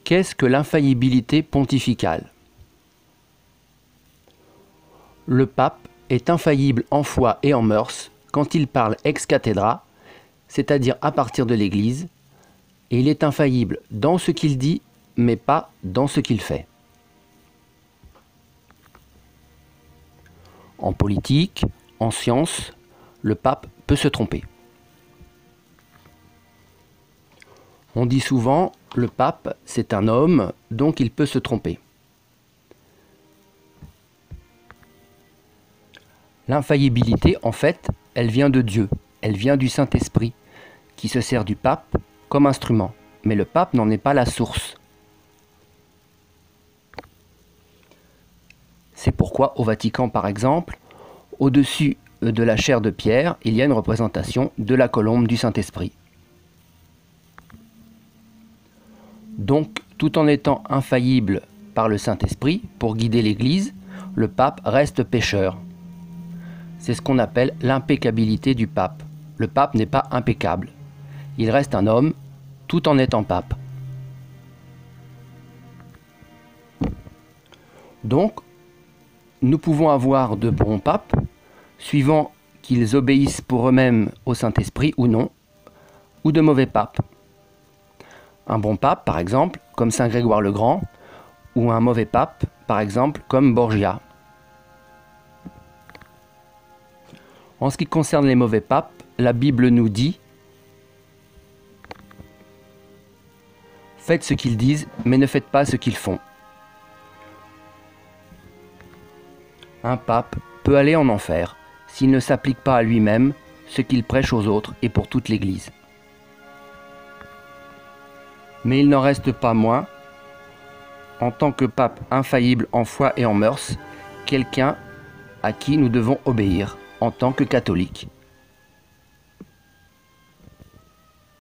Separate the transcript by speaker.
Speaker 1: Qu'est-ce que l'infaillibilité pontificale? Le pape est infaillible en foi et en mœurs quand il parle ex cathedra, c'est-à-dire à partir de l'Église, et il est infaillible dans ce qu'il dit, mais pas dans ce qu'il fait. En politique, en science, le pape peut se tromper. On dit souvent, le pape, c'est un homme, donc il peut se tromper. L'infaillibilité, en fait, elle vient de Dieu, elle vient du Saint-Esprit, qui se sert du pape comme instrument. Mais le pape n'en est pas la source. C'est pourquoi, au Vatican par exemple, au-dessus de la chaire de Pierre, il y a une représentation de la colombe du Saint-Esprit. Donc, tout en étant infaillible par le Saint-Esprit pour guider l'Église, le pape reste pécheur. C'est ce qu'on appelle l'impeccabilité du pape. Le pape n'est pas impeccable. Il reste un homme tout en étant pape. Donc, nous pouvons avoir de bons papes, suivant qu'ils obéissent pour eux-mêmes au Saint-Esprit ou non, ou de mauvais papes. Un bon pape, par exemple, comme Saint Grégoire le Grand, ou un mauvais pape, par exemple, comme Borgia. En ce qui concerne les mauvais papes, la Bible nous dit « Faites ce qu'ils disent, mais ne faites pas ce qu'ils font ». Un pape peut aller en enfer s'il ne s'applique pas à lui-même ce qu'il prêche aux autres et pour toute l'Église. Mais il n'en reste pas moins, en tant que pape infaillible en foi et en mœurs, quelqu'un à qui nous devons obéir en tant que catholiques.